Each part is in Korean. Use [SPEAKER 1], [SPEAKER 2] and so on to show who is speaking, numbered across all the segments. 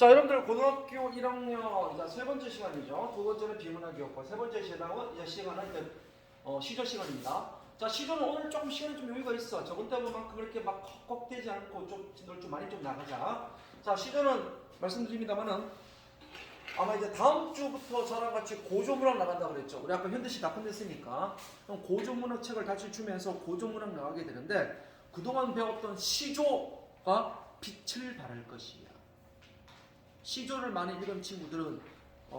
[SPEAKER 1] 자, 여러분들 고등학교 1학년 이제 세 번째 시간이죠. 두 번째는 비문학이었고 세 번째 시간은 이제 시조 시간입니다. 자, 시조는 오늘 조금 시간이 좀 여유가 있어. 저번 때만큼 그렇게 막 헉헉대지 않고 좀 많이 좀 나가자. 자, 시조는 말씀드립니다만은 아마 이제 다음 주부터 저랑 같이 고조문학 나간다 그랬죠. 우리 아까 현대시 다 끝냈으니까 그럼 고조문학 책을 다시 주면서 고조문학 나가게 되는데 그동안 배웠던 시조가 빛을 발할 것이야. 시조를 많이 읽은 친구들은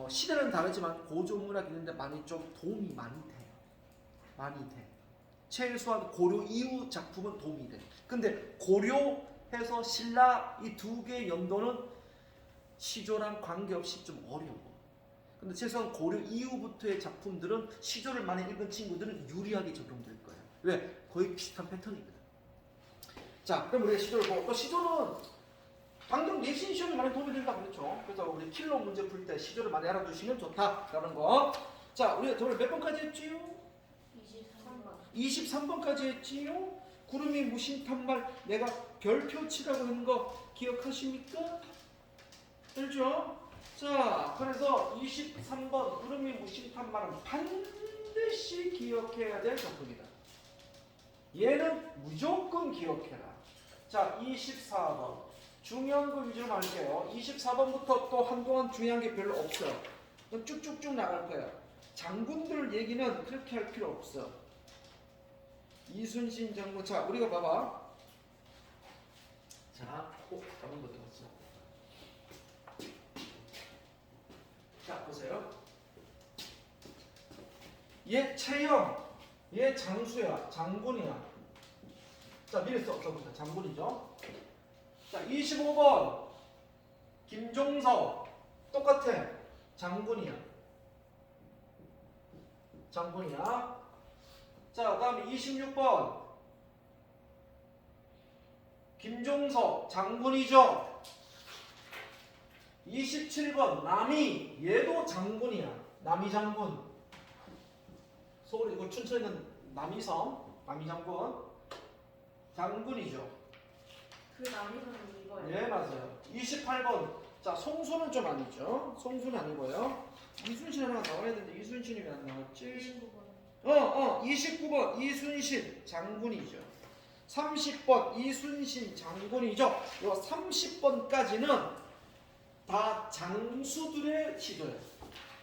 [SPEAKER 1] 시대는 다르지만 고조문학 읽는데 많이 좀 도움이 많이 돼요. 많이 돼. 최소한 고려 이후 작품은 도움이 돼. 근데 고려해서 신라 이 두 개의 연도는 시조랑 관계없이 좀 어려워. 근데 최소한 고려 이후부터의 작품들은 시조를 많이 읽은 친구들은 유리하게 적용될 거예요. 왜? 거의 비슷한 패턴이거든. 자, 그럼 우리가 시조를 보고 또 시조는 방금 내신 시험에 많이 도움이 된다고 그랬죠. 그래서 우리 킬러 문제 풀 때 시조를 많이 알아두시면 좋다라는 거. 자, 우리가 저번에 몇 번까지 했지요?
[SPEAKER 2] 23번.
[SPEAKER 1] 23번까지 했지요? 구름이 무심탄말 내가 별표 치라고 한 거 기억하십니까? 알죠? 자, 그래서 23번 구름이 무심탄말은 반드시 기억해야 될 정보입니다. 얘는 무조건 기억해라. 자, 24번 중요한 거 위주로 할게요. 24번부터 또 한동안 중요한 게 별로 없어요. 쭉쭉쭉 나갈 거예요. 장군들 얘기는 그렇게 할 필요 없어. 이순신 장군. 자, 우리가 봐봐. 자, 다른 거 들었어. 자, 보세요. 얘 채영, 얘 장수야, 장군이야. 자, 미리 써보자. 장군이죠. 자, 25번 김종서 똑같아. 장군이야. 장군이야. 자, 그 다음에 26번 김종서 장군이죠. 27번 남이 얘도 장군이야. 남이 장군. 서울 이거 춘천에는 남이섬 남이 장군 장군이죠.
[SPEAKER 2] 그 남이서는 이거예요.
[SPEAKER 1] 예, 맞아요. 28번. 자, 송수는 좀 아니죠. 송수는 아니고요. 이순신 하나 나와야 되는데 이순신이 왜 안 나왔지?
[SPEAKER 2] 29번.
[SPEAKER 1] 29번 이순신 장군이죠. 30번 이순신 장군이죠. 요 30번까지는 다 장수들의 시조예요.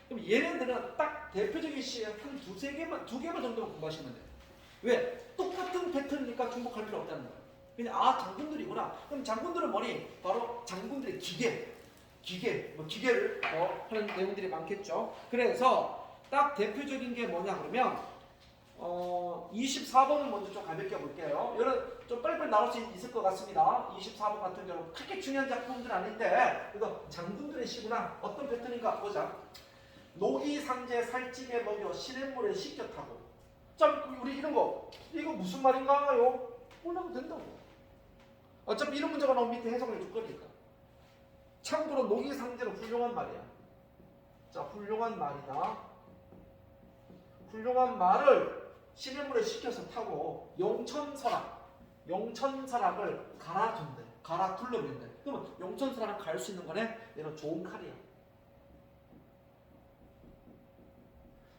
[SPEAKER 1] 그럼 얘네들은 딱 대표적인 시에 한 두 개만 정도만 공부하시면 돼요. 왜? 똑같은 패턴이니까 중복할 필요 없다는 거예요. 그냥 장군들이구나. 그럼 장군들은 뭐니? 바로 장군들의 기계를 하는 내용들이 많겠죠. 그래서 딱 대표적인 게 뭐냐 그러면 24번은 먼저 좀 가볍게 볼게요. 이런 좀 빨리빨리 나올 수 있을 것 같습니다. 24번 같은 경우 그렇게 중요한 작품들은 아닌데 그래도 장군들의 시구나. 어떤 패턴인가 보자. 노기상제 살찜에 먹여 시냇물에 씻겨 타고. 자, 우리 이런 거 이거 무슨 말인가요? 몰라도 된다고. 어차피 이런 문제가 나오면 밑에 해석을 해줄 거니까. 참고로 노기상제는 훌륭한 말이야. 자, 훌륭한 말이다. 훌륭한 말을 시냇물에 식혀서 타고 용천서락을 갈아둔대. 갈아 둘러댄대. 그러면 용천서락을 갈 수 있는 거네. 얘는 좋은 칼이야.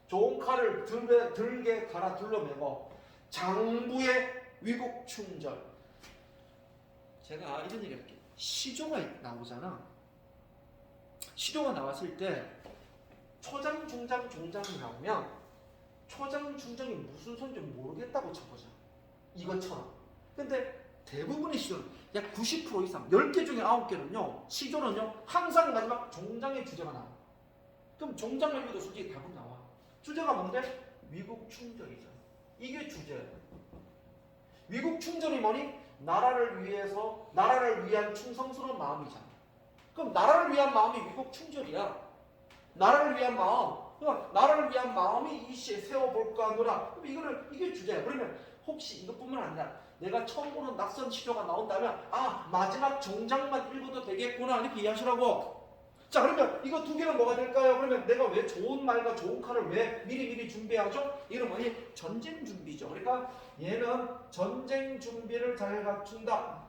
[SPEAKER 1] 좋은 칼을 들게 갈아 둘러매고 장부의 위국충절. 제가 이런 얘기 할게요. 시조가 나오잖아. 시조가 나왔을 때 초장, 중장, 종장이 나오면 초장, 중장이 무슨 소리인지 모르겠다고 쳐보자. 이것처럼. 근데 대부분의 시조는 약 90% 이상 10개 중에 9개는요. 시조는요. 항상 마지막 종장의 주제가 나와. 그럼 종장 말고도 솔직히 답은 나와. 주제가 뭔데? 위국충절이죠. 이게 주제예요. 위국충절이 뭐니? 나라를 위한 충성스러운 마음이잖아. 그럼 나라를 위한 마음이 위국충절이야. 나라를 위한 마음. 그러니까 나라를 위한 마음이 이 시에 세워볼까 하노라. 그럼 이게 주제야. 그러면 혹시 이것뿐만 아니라 내가 처음 보는 낯선 시조가 나온다면 마지막 종장만 읽어도 되겠구나 이렇게 이해하시라고. 자, 그러면 이거 두 개는 뭐가 될까요? 그러면 내가 왜 좋은 말과 좋은 칼을 왜 미리 준비하죠? 이건 뭐니? 전쟁 준비죠. 그러니까 얘는 전쟁 준비를 잘 갖춘다.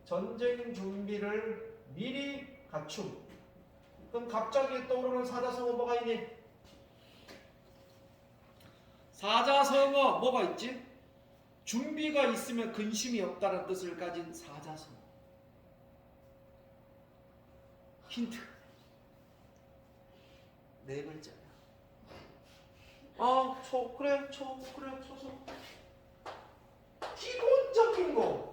[SPEAKER 1] 전쟁 준비를 미리 갖춤. 그럼 갑자기 떠오르는 사자성어 뭐가 있니? 사자성어 뭐가 있지? 준비가 있으면 근심이 없다는 뜻을 가진 사자성어. 힌트. 네 글자야. 그래, 초소. 기본적인 거.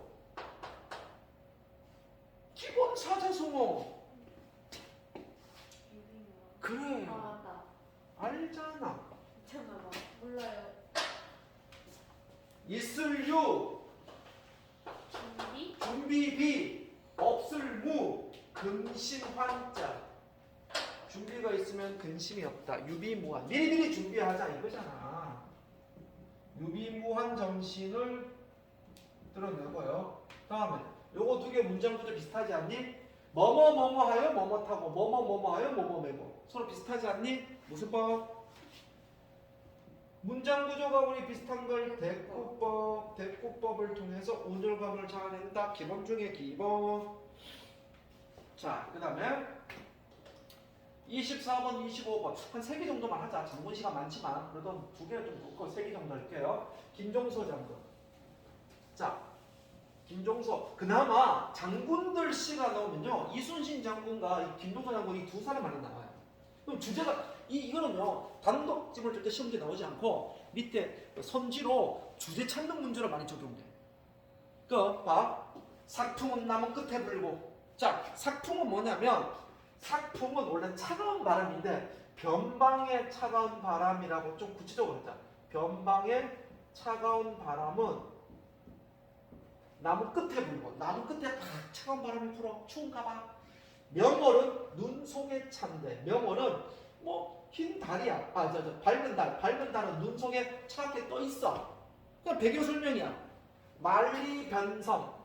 [SPEAKER 1] 기본 사자성어. 그래.
[SPEAKER 2] 아 맞다.
[SPEAKER 1] 알잖아.
[SPEAKER 2] 있잖아. 몰라요.
[SPEAKER 1] 있을 유,
[SPEAKER 2] 준비?
[SPEAKER 1] 준비비, 없을 무, 근심 환자. 준비가 있으면 근심이 없다. 유비무한. 미리미리 준비하자 이거잖아. 유비무한 정신을 드러내고요. 다음에 요거 두 개 문장 구조 비슷하지 않니? 뭐뭐뭐뭐하여 뭐뭐타고 뭐뭐뭐뭐하여 뭐뭐매고. 서로 비슷하지 않니? 무슨 법? 문장 구조가 우리 비슷한 걸 대꾸법, 대꾸법을 통해서 온율감을 잡아낸다. 기본 중에 기본. 자, 그 다음에 24번, 25번 한 3개 정도만 하자. 장문 시간 많지만 그래도 2개 좀 놓고 3개 정도 할게요. 김종서 장군. 자, 김종서. 그나마 장군들 시가 나오면요, 이순신 장군과 이 김종서 장군 이 두 사람만이 나와요. 그럼 주제가 이거는요 단독집을 줄 때 시험지에 나오지 않고 밑에 선지로 주제 찾는 문제로 많이 적용돼. 그 봐. 삭풍은 나무 끝에 불고. 자, 삭풍은 뭐냐면 삭풍은 원래 차가운 바람인데 변방의 차가운 바람이라고 좀 구체적으로 했자. 변방의 차가운 바람은 나무 끝에 불고. 나무 끝에 딱 차가운 바람이 불어. 추운가 봐. 명월은 눈 속에 찬데. 명월은 뭐 흰 달이야. 밝은 달. 밝은 달은 눈 속에 차갑게 떠 있어. 그냥 배경 설명이야. 만리 변성.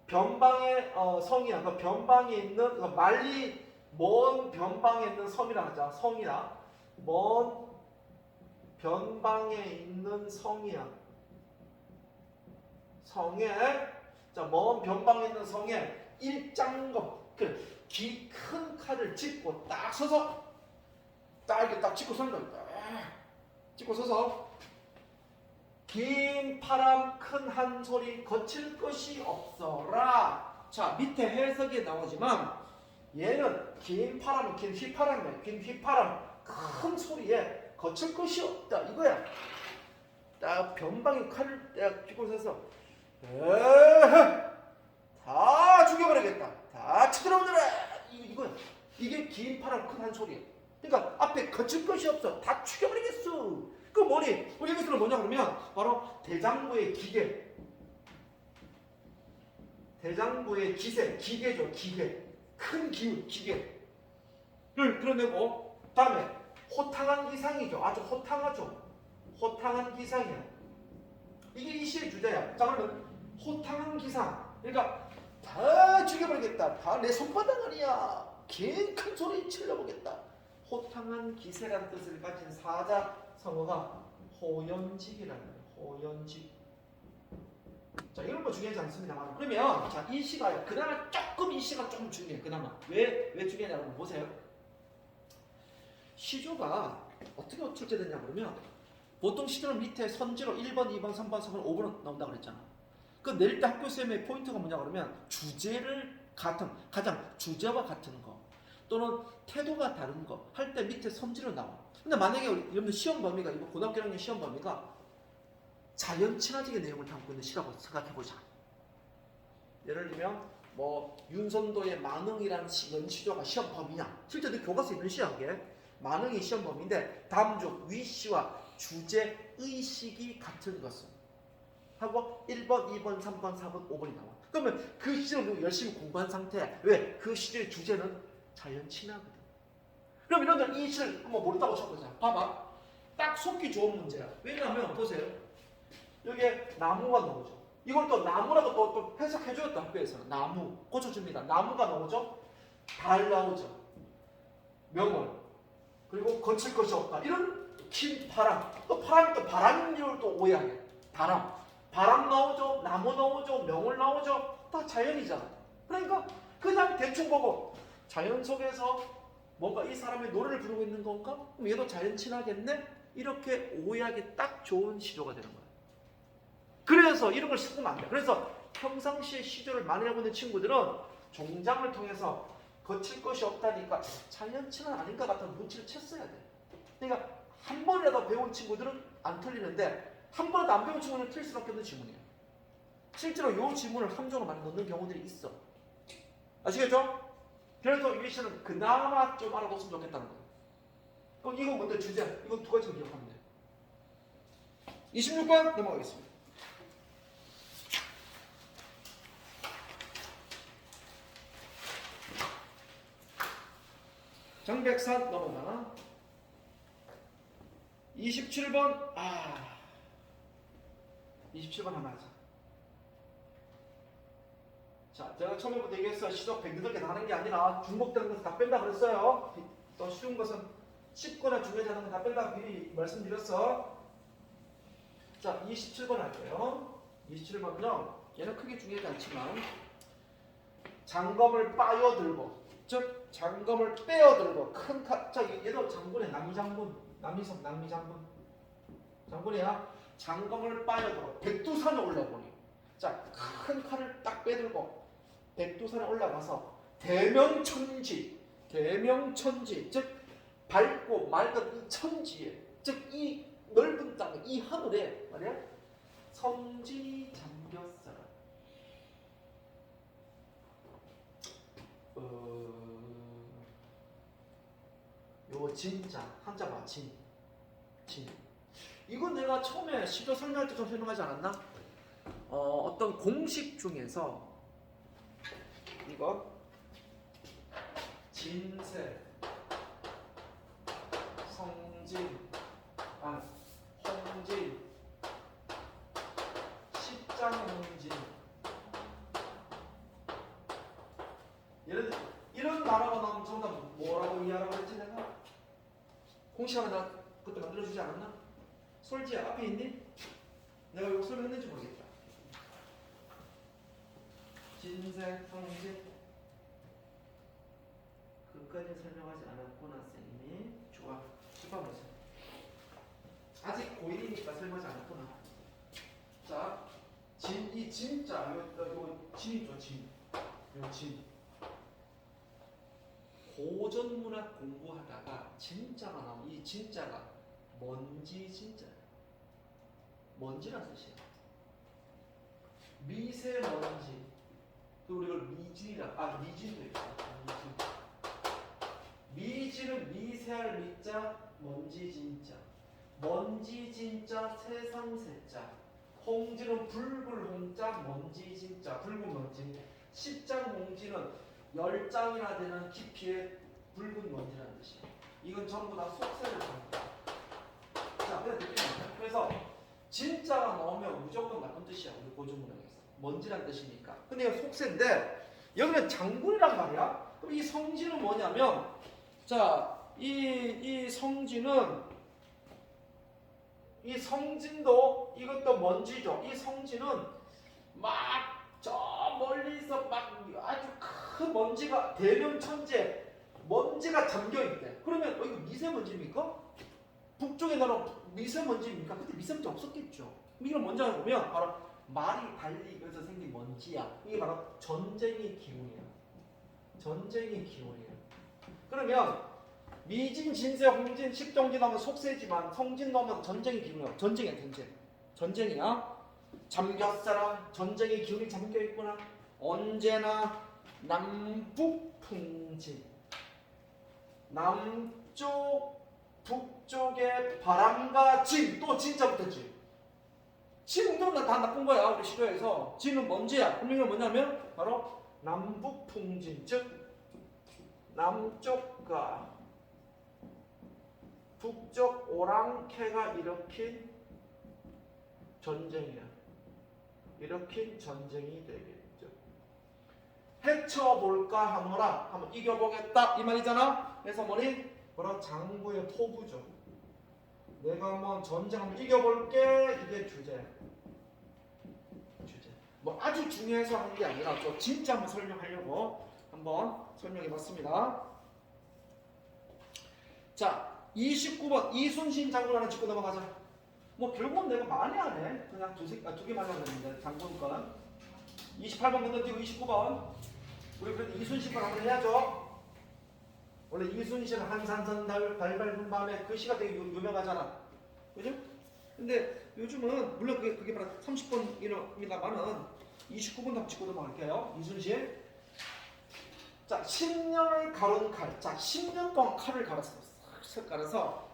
[SPEAKER 1] 변방의 성이야. 그 변방에 있는 그 만리 먼 변방에 있는 섬이라 하자. 성이야. 먼 변방에 있는 성이야. 성에 먼 변방에 있는 성에 일장검. 기 큰 칼을 짚고 딱 서서 딱 이렇게 딱 짚고 서는 거야. 짚고 서서 긴 파람 큰 한 소리 거칠 것이 없어라. 자, 밑에 해석이 나오지만 얘는 긴 파람은 긴 휘파람이야. 긴 휘파람 큰 소리에 거칠 것이 없다 이거야. 딱 변방에 칼을 딱 짚고 서서 다 죽여버리겠다. 다 쳐들어오느라 이거야. 이게 긴 파람 큰 한 소리야. 그러니까 앞에 거칠 것이 없어. 다 죽여버리겠어. 그 뭐니? 우리 여기서는 뭐냐 그러면 바로 대장부의 기계. 대장부의 기세, 기계죠. 기계. 큰 기운, 기계를 드러내고 다음에 호탕한 기상이죠. 아주 호탕하죠. 호탕한 기상이야. 이게 이 시의 주제야. 자, 그러면 호탕한 기상. 그러니까 다 죽여버리겠다. 다 내 손바닥 아니야. 긴 큰 소리 질러보겠다. 호탕한 기세라는 뜻을 가진 사자성어가 호연직이라는 거예요. 호연직. 자, 이런 거 중요하지 않습니다만. 그러면 자, 이 시가 그나마 조금 이 시가 조금 중요해. 그나마 왜 중요하냐고 보세요. 시조가 어떻게 출제되냐 그러면 보통 시조는 밑에 선지로 1번, 2번, 3번, 4번, 5번 나온다 그랬잖아. 그 낼 때 학교 쌤의 포인트가 뭐냐 그러면 주제를 가장 주제와 같은 거 또는 태도가 다른 거 할 때 밑에 선지로 나와. 근데 만약에 여러분들 시험 범위가 이거 고등학교 1학년 시험 범위가 자연 친화적인 내용을 담고 있는 시라고 생각해보자. 예를 들면 뭐 윤선도의 만흥이라는 연시조가 시험 범위냐? 실제로 교과서에 있는 시야 그게. 만흥이 시험 범위인데 다음 중 위시와 주제 의식이 같은 것은 하고 1번, 2번, 3번, 4번, 5번이 나와. 그러면 그 시절을 열심히 공부한 상태야. 왜? 그 시절의 주제는 자연 친화거든. 그럼 이런들 이 시를 한번 모른다고 쳐보자. 봐봐. 딱 속기 좋은 문제야. 왜냐하면 보세요. 여기에 나무가 나오죠. 이걸 또 나무라고 또 해석해줘요. 또 학교에서는. 나무 고쳐줍니다. 나무가 나오죠. 달 나오죠. 명월. 그리고 거칠 것이 없다. 이런 긴 바람. 또 바람이 또 바람인 줄 또 오해하게. 바람 나오죠. 나무 나오죠. 명월 나오죠. 다 자연이잖아. 그러니까 그냥 대충 보고 자연 속에서 뭔가 이 사람이 노래를 부르고 있는 건가? 그럼 얘도 자연 친화겠네? 이렇게 오해하기 딱 좋은 시조가 되는 거예요. 그래서 이런 걸 섞으면 안 돼. 그래서 평상시에 시조를 많이 하고 있는 친구들은 종장을 통해서 거칠 것이 없다니까 자연 친화 아닌가 같은 눈치를 챘어야 돼. 그러니까 한 번이라도 배운 친구들은 안 틀리는데 한 번도 안 배운 친구는 틀릴 수밖에 없는 지문이에요. 실제로 이 지문을 함정으로 많이 넣는 경우들이 있어. 아시겠죠? 그래서 이 시는 그나마 좀 알아뒀으면 좋겠다는 거예요. 그럼 이거 먼저 주제, 이거 두 가지만 기억하면 돼요. 26번 넘어가겠습니다. 정백산 넘어가. 27번 27번 하나 하자. 자, 제가 처음에부터 얘기했어요. 시적 108개 다 하는 게 아니라 중복되는 것은 다 뺀다 그랬어요. 더 쉬운 것은 쉽거나 중요하지 않은 건 다 뺀다 미리 말씀드렸어. 자, 27번 할게요. 27번은요. 얘는 크게 중요하지 않지만 장검을 빠여들고, 즉 장검을 빼어들고 큰 칼. 자, 얘도 장군이야. 남이장군, 남이섬, 남이장군. 장군이야. 장검을 빠여들고 백두산에 올라보니. 자, 큰 칼을 딱 빼들고 백두산에 올라가서 대명천지, 즉 밝고 맑은 이 천지에, 즉 이 넓은 땅, 이 하늘에 말이야 성지 잠겼어라. 요거 진짜 한자 봐. 진. 이건 내가 처음에 시조 설명할 때 좀 설명하지 않았나? 어떤 공식 중에서 이거 진세, 성진, 홍진, 십장홍진, 예를 들어 이런 단어가 나오면 전부 다 뭐라고 이해하라고 했지 내가? 공식 하나 그때 만들어주지 않았나? 솔지야 앞에 있니? 내가 이거 설명했는지 모르겠다. 진세, 성진 그까지 설명하지 않았구나 쌤이. 좋아. చెప్ప어보세요. 아직 고1이니까 설명하지 않았구나. 자, 이 진짜 요 진이죠. 요 진. 고전문학 공부하다가 진짜가 나오면 이 진짜가 먼지 진짜. 먼지란 뜻이에요. 미세먼지. 또 우리가 미진이라 미진도 있어. 미진은 미세할 미자, 먼지 진짜. 먼지 진짜, 세상 세자. 홍지는 붉을 홍자, 먼지 진짜, 붉은 먼지. 십장 홍지는 10장이나 되는 깊이의 붉은 먼지라는 뜻이에요. 이건 전부 다 속세를 합니다. 자, 그래서 진짜가 나오면 무조건 나쁜 뜻이야. 우리 고전문학에서 먼지란 뜻이니까. 근데 이거 속세인데 여기는 장군이란 말이야. 그럼 이 성지는 뭐냐면, 자, 이 성진도 이것도 먼지죠. 이 성진은 막 저 멀리서 막 아주 큰 먼지가 대명천지에 먼지가 잠겨 있대. 그러면 이거 미세먼지입니까? 북쪽에 나라 미세먼지입니까? 그때 미세먼지 없었겠죠. 이런 먼지를 보면 바로 말이 달리 그래서 생긴 먼지야. 이게 바로 전쟁의 기운이야. 그러면 미진, 진세, 홍진, 십정진 하면 속세지만 성진 넣으면 전쟁의 기운이야. 전쟁이야. 잠겼어라. 전쟁의 기운이 잠겨있구나. 언제나 남북풍진. 남쪽, 북쪽의 바람과 진. 또 진짜부터 진. 진도 다 나쁜 거야. 우리 시도에서. 진은 먼지야. 그럼 이건 뭐냐면 바로 남북풍진. 즉 남쪽과 북쪽 오랑캐가 일으킨 전쟁이야. 일으킨 전쟁이 되겠죠. 해쳐볼까 하노라 하면 이겨보겠다 이 말이잖아. 그래서 뭐니? 바로 장구의 포부죠. 내가 한번 전쟁 이겨볼게. 이게 주제. 뭐 아주 중요해서 하는 게 아니라 저 진짜 한번 설명하려고 한번 한번 설명해 봤습니다. 자, 29번 이순신 장군 하나 짚고 넘어가자. 뭐 결국은 내가 많이 안 해. 그냥 두 개만 하면 되는데 장군 건. 28번 건너뛰고 29번. 우리 그래도 이순신 건 한번 해야죠. 원래 이순신 한산선 달밟은 밤에 그 시가 되게 유명하잖아. 그죠? 근데 요즘은 물론 그게 바로 30번입니다만은 29번 답 짚고 넘어갈게요. 이순신. 자, 10년을 가른 칼. 자, 10년 동안 칼을 갈았어. 싹 갈아서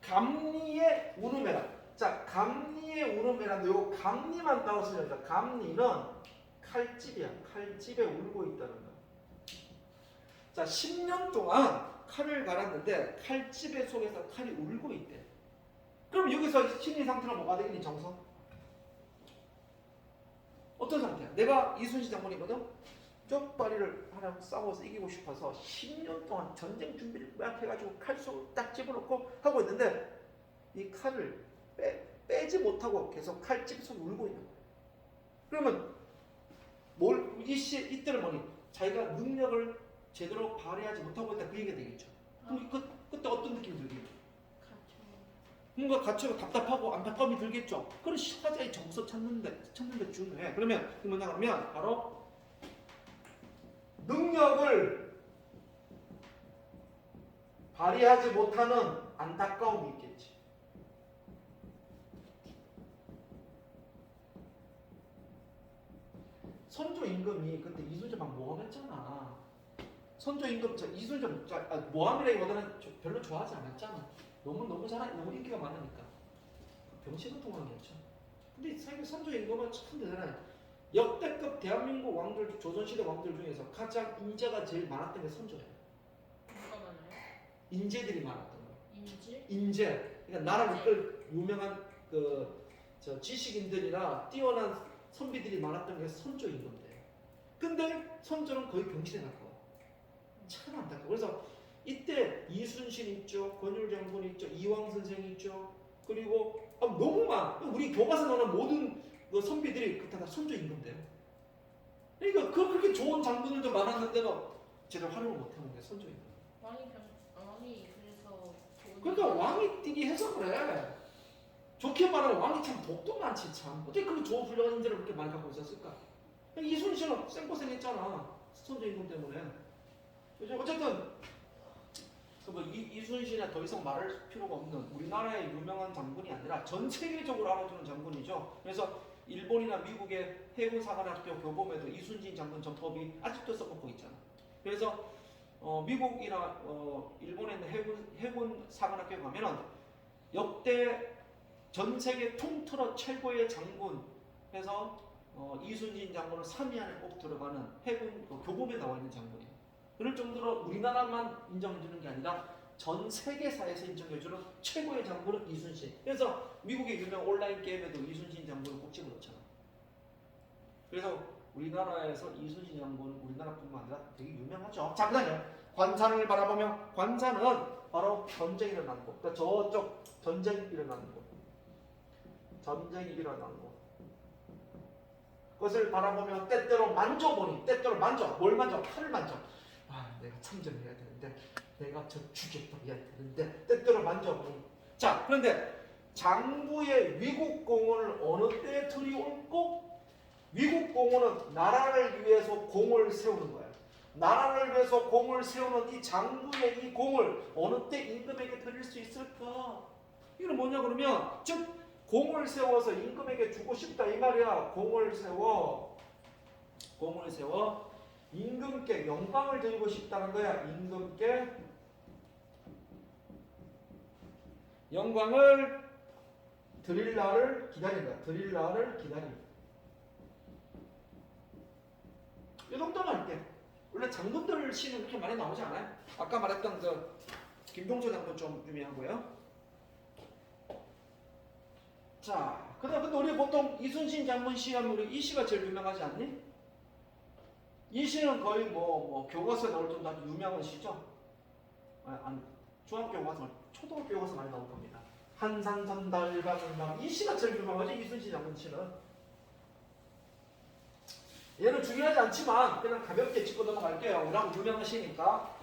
[SPEAKER 1] 감리에 우르메라. 자, 감리에 우르메라. 요 감리만 따라서 자, 감리는 칼집이야. 칼집에 울고 있다는 거. 자, 10년 동안 칼을 갈았는데 칼집의 속에서 칼이 울고 있대. 그럼 여기서 심리 상태가 뭐가 되겠니, 정성? 어떤 상태야? 내가 이순신 장군이거든? 쪽발이를 하나 싸워서 이기고 싶어서 10년 동안 전쟁 준비를 막 해가지고 칼속을 딱 집어넣고 하고 있는데 이 칼을 빼지 못하고 계속 칼집 속에 울고 있는 거야. 그러면 이때는 뭐니? 자기가 능력을 제대로 발휘하지 못하고 있다 그 얘기가 되겠죠. 그럼 그때 어떤 느낌이 들겠죠? 뭔가 갇혀서 답답하고 안타까움이 들겠죠. 그런 화자의 정서 찾는 데 중요해. 그러면 그 뭐냐 그러면 바로 능력을 발휘하지 못하는 안타까움이 있겠지. 선조 임금이 그때 이순신 막 모함했잖아. 선조 임금 이순신 모함이라기보다는 별로 좋아하지 않았잖아. 너무 잘하 너무 인기가 많으니까 병신을 통한 거죠. 근데 사실 선조 임금은 참 대단해. 역대급 대한민국 왕들 조선시대 왕들 중에서 가장 인재가 제일 많았던 게 선조예요.
[SPEAKER 2] 잠깐만요.
[SPEAKER 1] 인재들이 많았던 거.
[SPEAKER 2] 인지?
[SPEAKER 1] 인재. 그러니까 나라를 이끌 유명한 지식인들이나 뛰어난 선비들이 많았던 게 선조 임금이에요. 근데 선조는 거의 병신에 가까워. 참 안타까워. 그래서 이때 이순신 있죠, 권율 장군 있죠, 이황 선생 있죠. 그리고 너무 많아. 우리 교과서 나오는 모든 그 선비들이 다 선조 임금돼요. 그러니까 그렇게 좋은 장군들도 많았는데도 제대로 활용을 못하는 게 선조 임금.
[SPEAKER 2] 왕이 그래서
[SPEAKER 1] 그러니까 왕이 뛰기 해서 그래. 좋게 말하면 왕이 참 복도 많지 참. 어떻게 그렇게 좋은 훌륭한 인재를 그렇게 많이 갖고 있었을까? 이순신은 생고생했잖아. 선조 임금 때문에. 어쨌든 이순신에 더 이상 말할 필요가 없는 우리나라의 유명한 장군이 아니라 전 세계적으로 알아주는 장군이죠. 그래서 일본이나 미국의 해군 사관학교 교범에도 이순신 장군 전법이 아직도 써먹고 있잖아. 그래서 미국이나 일본에 있는 해군 사관학교 가면은 역대 전 세계 통틀어 최고의 장군 해서 이순신 장군을 3위 안에 꼭 들어가는 해군 교범에 나와 있는 장군이에요. 그럴 정도로 우리나라만 인정해주는 게 아니라 전 세계사에서 인정해주는 최고의 장군은 이순신. 그래서 미국의 유명 온라인 게임에도 이순신 장군을 꼭 집어넣잖아. 그래서 우리나라에서 이순신 장군은 우리나라뿐만 아니라 되게 유명하죠. 자, 그다음에 관산을 바라보며 관산은 바로 전쟁이 일어나는 곳. 그러니까 저쪽 전쟁이 일어나는 곳. 전쟁이 일어나는 곳. 그것을 바라보며 때때로 만져보니 때때로 뭘 만져? 칼을 만져. 내가 참전을 해야 되는데 내가 저 죽였다고 해야 되는데 때때로 만져보니. 자, 그런데 장부의 위국공원을 어느 때에 들이얹고 위국공원은 나라를 위해서 공을 세우는 거야. 나라를 위해서 공을 세우는 이 장부의 이 공을 어느 때 임금에게 드릴 수 있을까? 이건 뭐냐 그러면 즉 공을 세워서 임금에게 주고 싶다 이 말이야. 공을 세워 임금께 영광을 드리고 싶다는 거야. 임금께 영광을 드릴 날을 기다린다. 드릴 날을 기다린다. 이 정도만 할게. 원래 장군들 시는 그렇게 많이 나오지 않아요? 아까 말했던 김동조 장군 좀 유명하고요. 자, 근데 우리 보통 이순신 장군 시하면 우리 이 시가 제일 유명하지 않니? 이 시는 거의 뭐 교과서에 나올 정도 아주 유명한 시죠. 중학교 교과서, 초등학교 교과서 많이 나올 겁니다. 한산선달방이 시가 제일 유명하죠. 이순신 장군 시는. 얘는 중요하지 않지만 그냥 가볍게 짚고 넘어갈게요. 우리하고 유명한 시니까.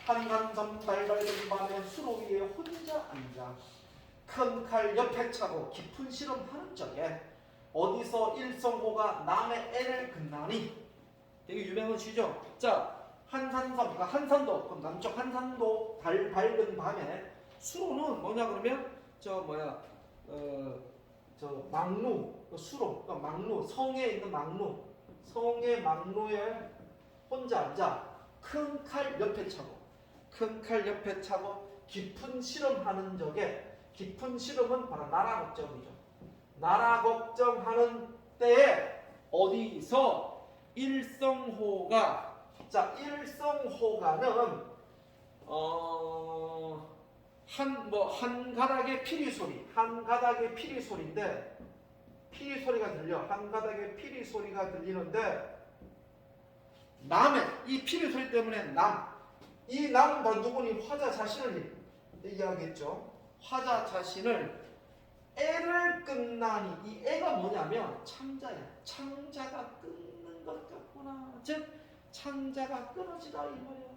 [SPEAKER 1] 한간섬 달달된 밤에 수로 위에 혼자 앉아 큰 칼 옆에 차고 깊은 실험하는 적에 어디서 일성호가 남의 애를 긋나니. 되게 유명한 시죠. 자, 한산섬, 그러니까 한산도, 그럼 남쪽 한산도 달 밝은 밤에 수로는 뭐냐 그러면 저 뭐야 저 망루, 수로, 그러니까 망루, 성에 있는 망루, 성의 망루에 혼자 앉아 큰 칼 옆에 차고, 큰 칼 옆에 차고 깊은 실험하는 적에, 깊은 실험은 바로 나라 걱정이죠. 나라 걱정하는 때에 어디서 일성호가, 자, 일성호가는 한 가닥의 피리 소리, 한 가닥의 피리 소리인데, 피리 소리가 들려. 한 가닥의 피리 소리가 들리는데, 남의 이 피리 소리 때문에 이 남 누구니 화자 자신을 얘기하겠죠. 화자 자신을 애를 끝나니, 이 애가 뭐냐면 창자야. 창자가 끊는 것 같구나. 즉 창자가 끊어지다 이 말이야.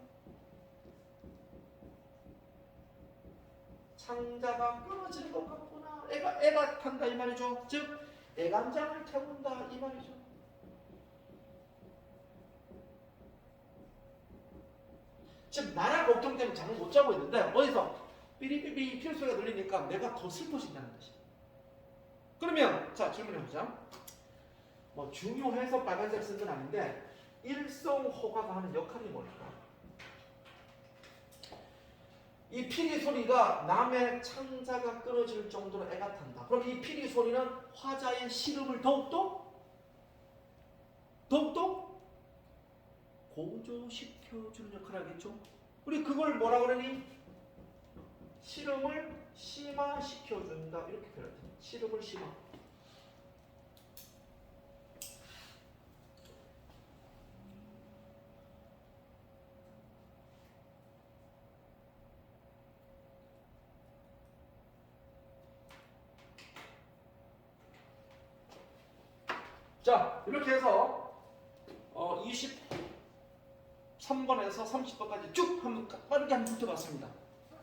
[SPEAKER 1] 창자가 끊어지는 것 같구나. 애가 탄다 이 말이죠. 즉 애간장을 태운다 이 말이죠. 지금 나라 걱정 때문에 잠을 못 자고 있는데 어디서 삐리삐리 피리 소리가 들리니까 내가 더 슬퍼진다는 것이. 그러면 자 질문해보자. 뭐 중요해서 빨간색 쓴 건 아닌데 일성호가가 하는 역할이 뭘까? 이 피리 소리가 남의 창자가 끊어질 정도로 애가 탄다. 그럼 이 피리 소리는 화자의 시름을 더욱더 고조시켜주는 역할을 하겠죠. 우리 그걸 뭐라 그러니? 시름을 심화시켜준다 이렇게 표현하죠. 시름을 심화. 자, 이렇게 해서 23번에서 30번까지 쭉 한번 빠르게 한번 훑어봤습니다.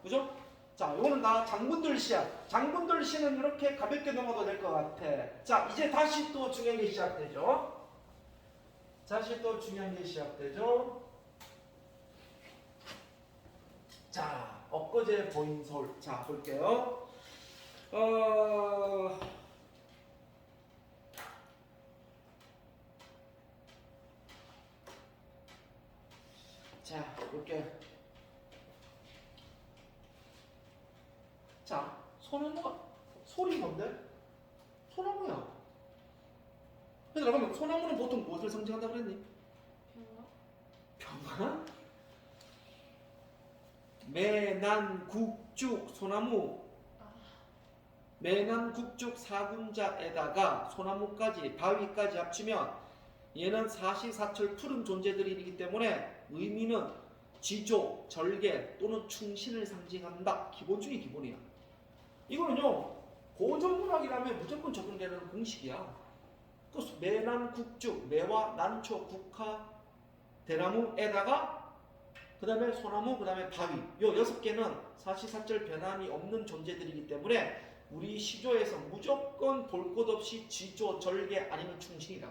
[SPEAKER 1] 그죠? 자, 요거는 다 장군들 시야. 장군들 시는 이렇게 가볍게 넘어도 될 것 같아. 자, 이제 다시 또 중요한 게 시작되죠. 자, 엊그제 보인 서울. 자, 볼게요. 자, 볼게. 자, 소나무가 소리 뭔데? 소나무야. 얘들아, 그러면 소나무는 보통 무엇을 상징한다고 그랬니? 평화? 매난국죽 소나무. 매난국죽 사군자에다가 소나무까지 바위까지 합치면 얘는 사시사철 푸른 존재들이기 때문에 의미는 지조, 절개 또는 충신을 상징한다. 기본 중에 기본이야. 이거는요 고전문학이라면 무조건 적용되는 공식이야. 그 매난국죽, 매와 난초, 국화, 대나무에다가 그 다음에 소나무, 그 다음에 바위, 요 6개는 사시사철 변함이 없는 존재들이기 때문에 우리 시조에서 무조건 볼 것 없이 지조, 절개 아니면 충신이다.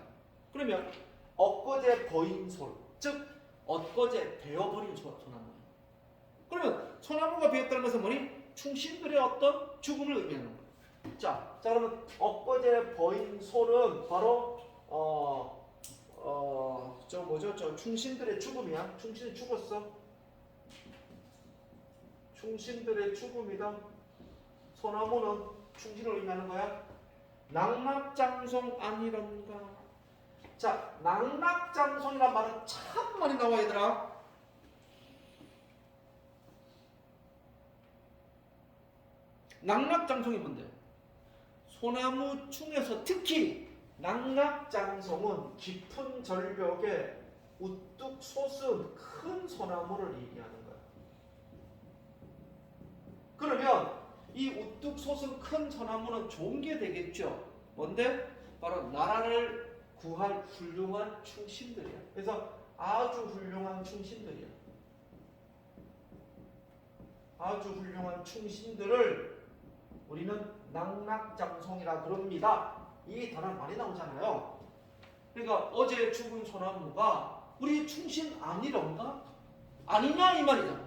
[SPEAKER 1] 그러면 엊그제 버인 솔, 즉 엊그제 베어버린 소나무. 그러면 소나무가 베었다는 것은 뭐니? 충신들의 어떤 죽음을 의미하는 거예요. 자, 그러면 엊그제 버인 솔은 바로 저 뭐죠? 저 충신들의 죽음이야. 충신이 죽었어. 충신들의 죽음이다. 소나무는 충신을 의미하는 거야. 낙낙장송 아니런가? 자, 낙낙장송이란 말은 참 많이 나와 얘들아. 낙낙장송이 뭔데? 소나무 중에서 특히 낙낙장송은 깊은 절벽에 우뚝 솟은 큰 소나무를 얘기하는 거야. 그러면 이 우뚝 솟은 큰 소나무는 좋은 게 되겠죠. 뭔데? 바로 나라를 구할 훌륭한 충신들이야. 그래서 아주 훌륭한 충신들이야. 아주 훌륭한 충신들을 우리는 낙낙장송이라 그럽니다. 이 단어 많이 나오잖아요. 그러니까 어제 죽은 소나무가 우리 충신 아니런가? 아니냐 이 말이잖아.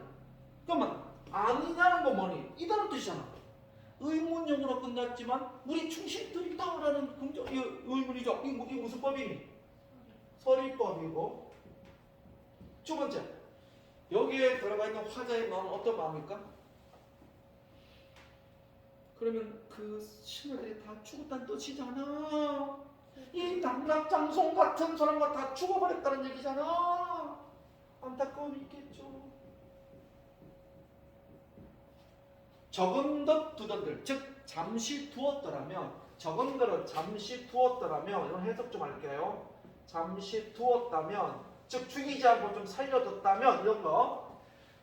[SPEAKER 1] 그러면 아니냐는 건 뭐니? 이다는 뜻이잖아. 의문형으로 끝났지만 우리 충신들이다라는 긍정 의문이죠. 이게 무슨 법이니? 서리법이고. 두 번째, 여기에 들어가 있는 화자의 마음은 어떤 마음일까? 그러면 그 신하들이 다 죽었다는 뜻이잖아. 이 낙낙장송 같은 사람과 다 죽어버렸다는 얘기잖아. 안타까움이 있겠죠. 적은듯 두던들, 즉 잠시 두었더라면, 적은들은 잠시 두었더라면, 이런 해석 좀 할게요. 잠시 두었다면, 즉 죽이지 않고 좀 살려뒀다면, 이런 거.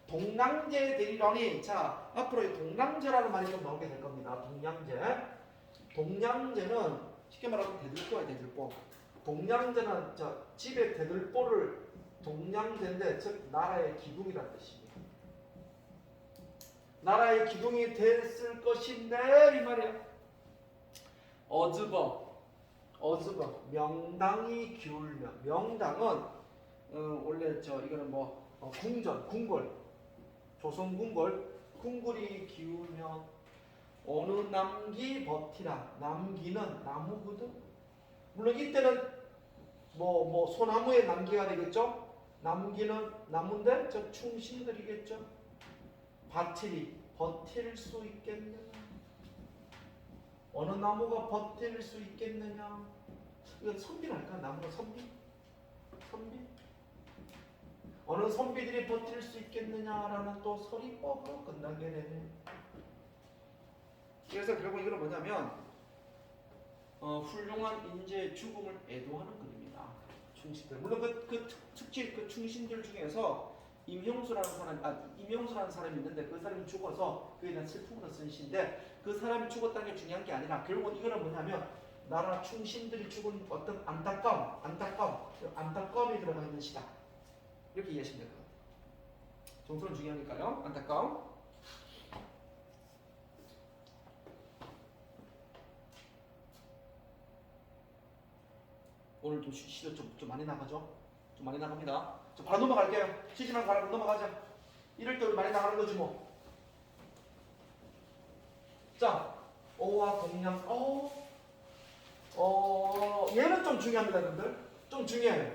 [SPEAKER 1] 동량제 되리러니, 자 앞으로 이 동량제라는 말이 좀 나오게 될 겁니다. 동량제. 동량제는 쉽게 말하면 대들보야, 대들보. 동량제는 집에 대들보를 동량제인데, 즉 나라의 기둥이라는 뜻입니다. 나라의 기둥이 됐을 것인데 이 말이야. 어즈버, 명당이 기울며. 명당은 원래 이거는 궁전, 궁궐, 조선 궁궐, 궁궐이 기울며 어느 남기 버티라. 남기는 나무거든. 물론 이때는 소나무의 남기가 되겠죠. 남기는 나무인데 저 충신들이겠죠. 버틸 수 있겠느냐? 어느 나무가 버틸 수 있겠느냐? 이건 선비랄까? 나무가 선비? 어느 선비들이 버틸 수 있겠느냐라는 또 서리법으로 끝나게 되네. 그래서 결국 이거는 뭐냐면 훌륭한 인재의 죽음을 애도하는 글입니다. 충신들. 물론 그 특히 그 충신들 중에서 임용수라는 사람이 있는데 그 사람이 죽어서 그에 대한 슬픔으로 쓴 시인데, 그 사람이 죽었다는 게 중요한 게 아니라 결국은 이거는 뭐냐면 나라 충신들이 죽은 어떤 안타까움이 들어가 있는 시다. 이렇게 이해하시면 될 거예요. 정서는 중요하니까요. 안타까움. 오늘 좀 시도 좀 많이 나가죠? 좀 많이 나갑니다. 바로 넘어갈게요. 시즌한 바로 넘어가자. 이럴 때 우리 많이 나가는 거지 뭐. 자, 어와 동량. 얘는 좀 중요합니다, 여러분들. 좀 중요해요.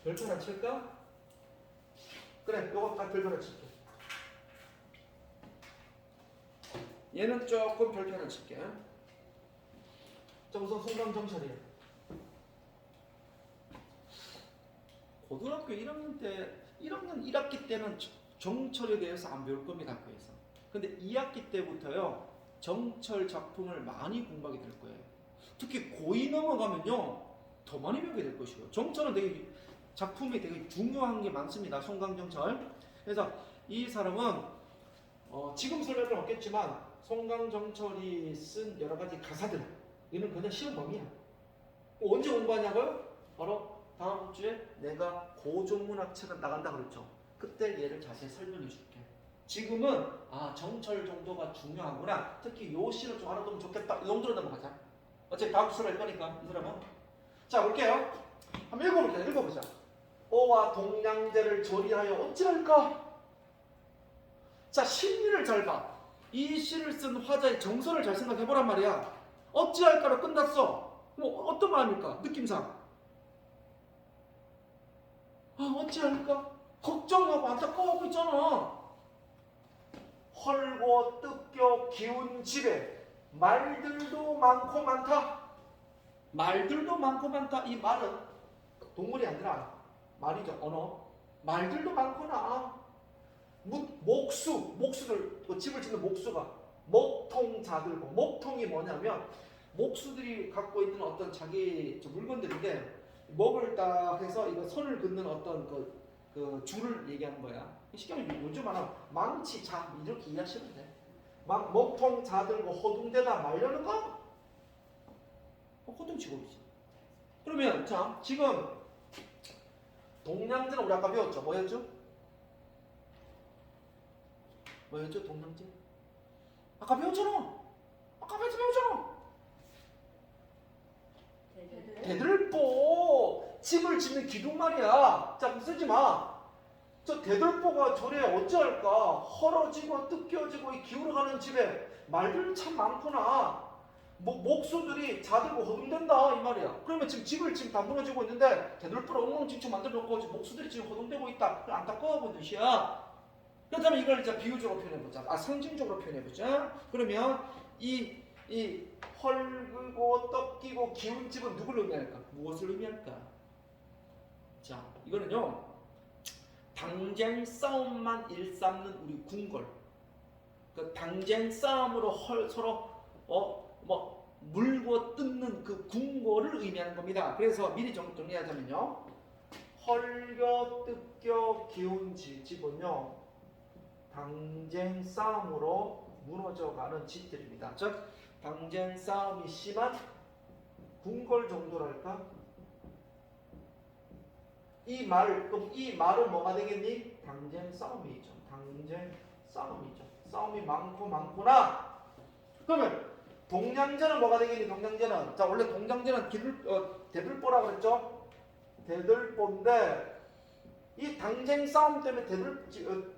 [SPEAKER 1] 별표 하나 칠까? 그래, 요거 딱 별표 하나 칠게. 얘는 조금 별표 하나 칠게. 자, 우선 송강정철이에요. 고등학교 1학년 1학기 때는 정철에 대해서 안 배울 겁니다, 학교에서. 근데 2학기 때부터요, 정철 작품을 많이 공부하게 될 거예요. 특히 고2 넘어가면요, 더 많이 배우게 될 것이고요. 정철은 되게 작품이 되게 중요한 게 많습니다. 송강정철. 그래서 이 사람은 지금 설명은 없겠지만 송강정철이 쓴 여러 가지 가사들, 이는 그냥 시험 범위야. 언제 공부하냐고요? 바로 다음 주에 내가 고전문학책을 나간다 그랬죠. 그때 얘를 자세히 설명해 줄게. 지금은 정철 정도가 중요하구나. 특히 요 시를 좀 알아두면 좋겠다. 이 정도로 넘어가자. 어차피 다음 수를 할 거니까 이 사람은. 자, 볼게요. 한번 읽어보자. 어와 동량제를 조리하여 어찌할까? 자, 심리를 잘 봐. 이 시를 쓴 화자의 정서를 잘 생각해보란 말이야. 어찌할까로 끝났어. 어떤 마음일까? 느낌상. 어찌할까? 걱정하고 안타까워하고 있잖아. 헐고 뜯겨 기운 집에 말들도 많고 많다. 말들도 많고 많다. 이 말은 동물이 아니라 말이죠. 언어. 말들도 많구나. 목수들, 집을 짓는 목수가 목통자들고, 목통이 뭐냐면 목수들이 갖고 있는 어떤 자기 물건들인데, 목을 딱 해서 이거 선을 긋는 어떤 그 줄을 얘기하는 거야. 쉽게 말하면 요즘 하나 망치, 자, 이렇게 이해하시면 돼. 목통 자들고 호둥대다 말려는 거? 호둥 직업이지. 그러면 자 지금 동량제는 우리 아까 배웠죠? 뭐였죠? 뭐였죠? 동량제? 아까 배웠잖아. 아까 배웠잖아.
[SPEAKER 2] 대들.
[SPEAKER 1] 대들보 집을 짓는 기둥 말이야. 자, 쓰지 마. 저 대들보가 저래 어찌할까? 헐어지고 뜯겨지고 이 기울어가는 집에 말들 참 많구나. 목수들이 자들고 허둥댄다 이 말이야. 그러면 지금 집을 지금 다 무너지고 있는데 대들보를 엉망진창 만들어 놓고 지금 목수들이 지금 허둥대고 있다. 그건 안타까워하는 뜻이야. 그렇다면 이걸 이제 비유적으로 표현해보자. 상징적으로 표현해보자. 그러면 이 헐고 떡기고 기운 집은 누구를 의미할까? 무엇을 의미할까? 자, 이거는요. 당쟁 싸움만 일삼는 우리 궁궐. 그 당쟁 싸움으로 서로 물고 뜯는 그 궁궐을 의미하는 겁니다. 그래서 미리 정리하자면요. 헐겨 뜯겨 기운 집은요. 당쟁 싸움으로 무너져가는 집들입니다. 즉 당쟁 싸움이 심한 궁궐 정도랄까? 이 말은 뭐가 되겠니? 당쟁 싸움이죠. 당쟁 싸움이죠. 싸움이 많구나. 그러면 동량제는 뭐가 되겠니? 동량제는 자 원래 동량제는 대들보라고 그랬죠? 대들보인데 이 당쟁 싸움 때문에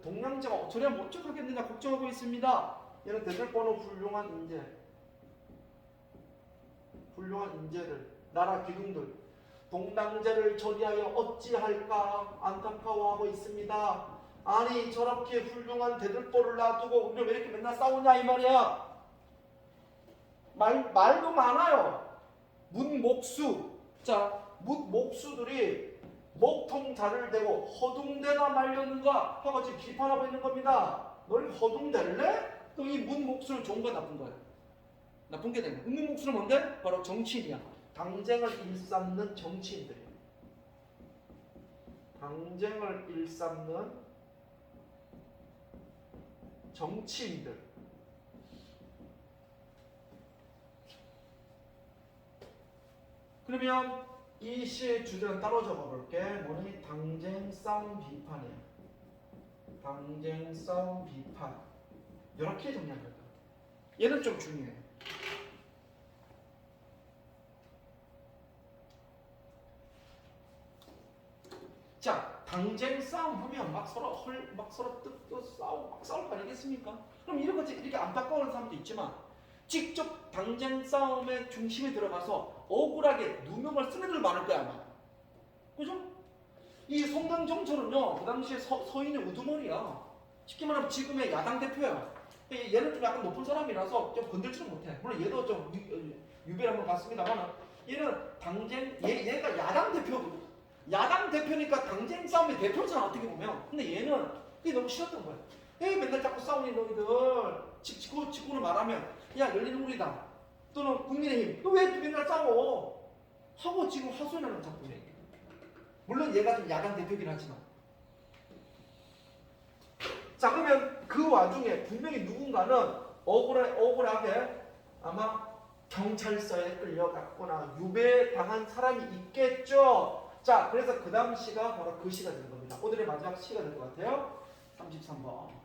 [SPEAKER 1] 동량제가 저렴 어쩌겠느냐 걱정하고 있습니다. 얘는 대들보는 훌륭한 인재들, 나라 기둥들, 동량제를 처리하여 어찌할까 안타까워하고 있습니다. 아니 저렇게 훌륭한 대들보를 놔두고 우리 왜 이렇게 맨날 싸우냐 이 말이야. 말도 많아요. 문목수, 자 문목수들이 목통 자를 대고 허둥대나 말렸는가 하고 지금 비판하고 있는 겁니다. 널 허둥댈래? 그럼 이 문목수는 좋은 거야 나쁜 거야? 나쁜 게 되는 거야. 문목수는 뭔데? 바로 정치인이야. 당쟁을 일삼는 정치인들이야. 당쟁을 일삼는 정치인들. 그러면 이 시의 주제는 따로 적어볼게. 뭐니? 당쟁 싸움 비판이야. 당쟁 싸움 비판. 이렇게 정리하면 될 것 같아. 얘는 좀 중요해. 자, 당쟁 싸움 하면 막 서로 뜯고 싸우고 막 싸울 거 아니겠습니까? 그럼 이렇게 안타까운 사람도 있지만 직접 당쟁 싸움의 중심에 들어가서 억울하게 누명을 쓰는 애들 많을 거야 아마. 그죠? 이 송당정철은요 그 당시에 서인의 우두머리야. 쉽게 말하면 지금의 야당 대표야. 얘는 좀 약간 높은 사람이라서 좀 건들지는 못해. 물론 얘도 좀 유배를 한번 갔습니다만 얘는 얘가 야당 대표거든. 야당 대표니까 당쟁 싸움의 대표잖아 어떻게 보면. 근데 얘는 그게 너무 싫었던 거야. 맨날 자꾸 싸우니 너희들 직구를 말하면 야 열린우리당 또는 국민의힘 너 왜 맨날 싸워 하고 지금 하소연하는 작품이에요. 물론 얘가 좀 야당 대표긴 하지만. 자 그러면 그 와중에 분명히 누군가는 억울하게 아마 경찰서에 끌려갔거나 유배당한 사람이 있겠죠. 자 그래서 그 다음 시가 바로 그 시가 되는 겁니다. 오늘의 마지막 시가 될 것 같아요. 33번.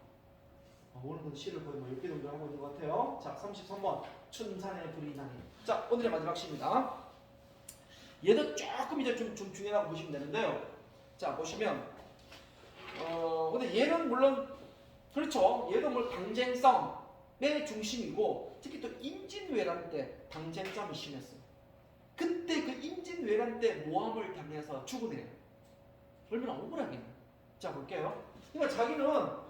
[SPEAKER 1] 오늘은 시를 거의 10개 정도 하고 있는 것 같아요. 자 33번 춘산의 불이 나니. 자 오늘의 마지막 시입니다. 얘도 조금 이제 좀 중요하다고 보시면 되는데요. 자 보시면 근데 얘는 물론 그렇죠. 얘도 뭐 당쟁 싸움의 중심이고 특히 또 임진왜란 때 당쟁 싸움이 심했어요. 그때 그 임진왜란 때 모함을 당해서 죽은 애예요. 얼마나 억울하겠냐. 자 볼게요. 그러니까 자기는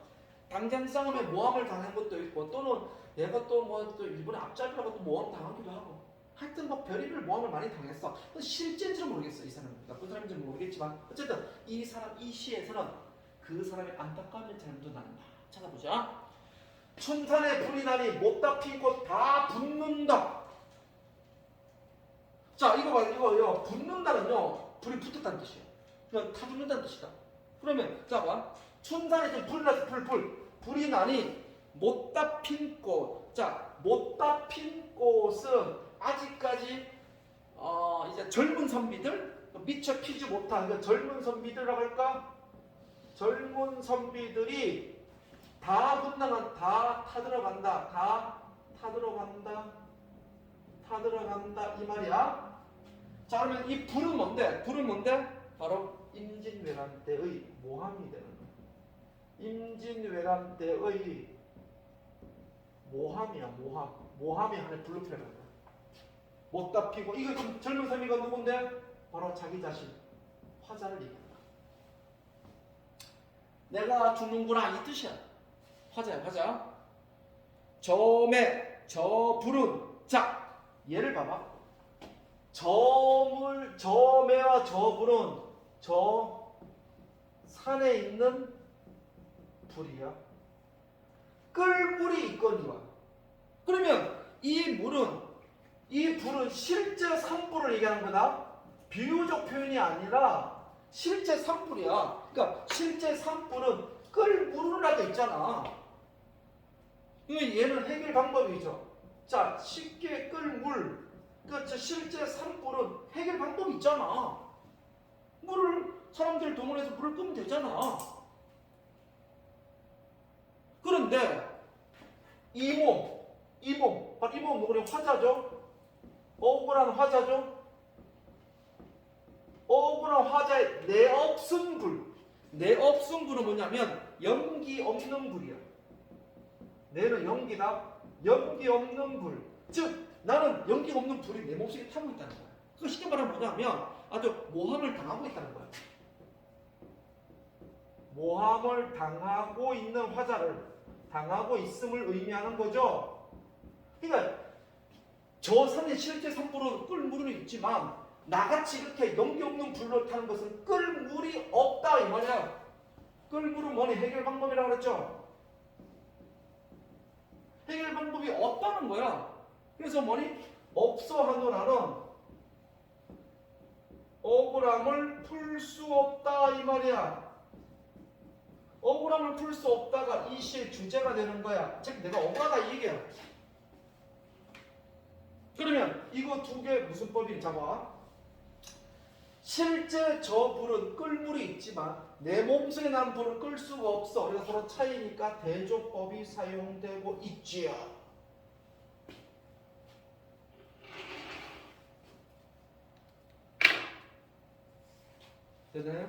[SPEAKER 1] 당쟁 싸움에 모함을 당한 것도 있고 또는 얘가 또 일본의 앞잡이라고 또 모함 당하기도 하고 하여튼 뭐 별의별 모함을 많이 당했어. 실제인지는 모르겠어 이 사람은. 나쁜 사람인지는 모르겠지만 어쨌든 이 시에서는 그 사람의 안타까움을 잘 묻어난다. 찾아보자. 춘산에 불이 나니 못다 피고 다 붙는다. 자 이거 봐 이거 붙는다는요 불이 붙었다는 뜻이에요. 그냥 타 죽는다는 뜻이다. 그러면 자 봐 춘산에 좀 불이 나서 불이 나니 못다 핀 꽃. 자 못다 핀 꽃은 아직까지 이제 젊은 선비들 미처 피지 못한 그 젊은 선비들이라고 할까? 젊은 선비들이 다 분당한 다 타들어간다. 다 타들어간다. 타들어간다 이 말이야. 자 그러면 이 불은 뭔데? 불은 뭔데? 바로 임진왜란 때의 모함이 되는 거야. 임진왜란 때의 모함이야 모함. 모함이 하나의 불로 표현한 거야. 못다 피고 이거 지금 젊은 선비가 누군데? 바로 자기 자신 화자를 얘기한다. 내가 죽는구나 이 뜻이야. 화자야 화자. 저매 저불은 자 얘를 봐봐. 저매와 저불은 저 산에 있는 불이야. 끌 물이 있거니와. 그러면 이 불은 실제 산불을 얘기하는 거다. 비유적 표현이 아니라 실제 산불이야. 그러니까 실제 산불은 끌 물이라도 있잖아. 얘는 해결 방법이죠. 자, 쉽게 끌 물. 그러니까 실제 산불은 해결 방법이 있잖아. 물을 사람들 동원해서 물을 끄면 되잖아. 그런데 이 몸, 바로 이 몸 누구냐? 화자죠. 억울한 화자죠. 억울한 화자의 내없은 불. 내없은 불은 뭐냐면 연기 없는 불이야. 내는 연기다. 연기 없는 불. 즉 나는 연기 없는 불이 내 몸속에 타고 있다는 거야. 그 쉽게 말하면 뭐냐면 아주 모함을 당하고 있다는 거야. 모함을 당하고 있는 화자를 당하고 있음을 의미하는 거죠. 그러니까 저 산에 실제 산불은 끌 물은 있지만 나같이 이렇게 연기 없는 불로 타는 것은 끌 물이 없다 이 말이야. 끌 물은 뭐니? 해결 방법이라고 그랬죠. 해결 방법이 없다는 거야. 그래서 뭐니? 없어 하노라는 억울함을 풀 수 없다 이 말이야. 억울함을 풀 수 없다가 이 시의 주제가 되는 거야. 즉 내가 억울하다 이 얘기야. 그러면 이거 두 개 무슨 법이 잡아? 실제 저 불은 끌 물이 있지만 내 몸속에 난 불을 끌 수가 없어. 그래서 서로 차이니까 대조법이 사용되고 있지요. 되네?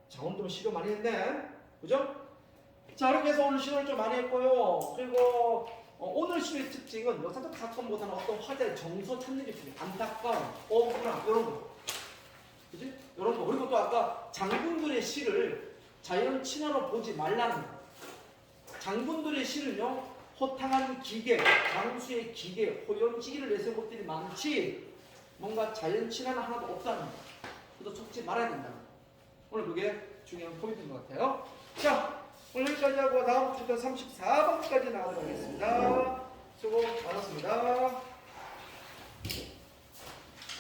[SPEAKER 1] 자, 오늘도 시도 많이 했네. 그죠? 자, 이렇게 해서 오늘 시도를 좀 많이 했고요. 그리고 오늘 시도의 특징은 역사적 사건보다는 어떤 화제의 정서 찾는 게 중요해. 안타까움, 억울함, 이런 거. 그지? 이런 거. 그리고 또 아까 장군들의 시를 자연 친화로 보지 말라는 거. 장군들의 시는요, 호탕한 기계, 장수의 기계, 호연지기를 내세운 것들이 많지, 뭔가 자연 친화는 하나도 없다는 거. 그래서 속지 말아야 된다는 거. 오늘 그게 중요한 포인트인 것 같아요. 자, 오늘 여기까지 하고 다음부터 34번까지 나가도록 하겠습니다. 수고 많았습니다.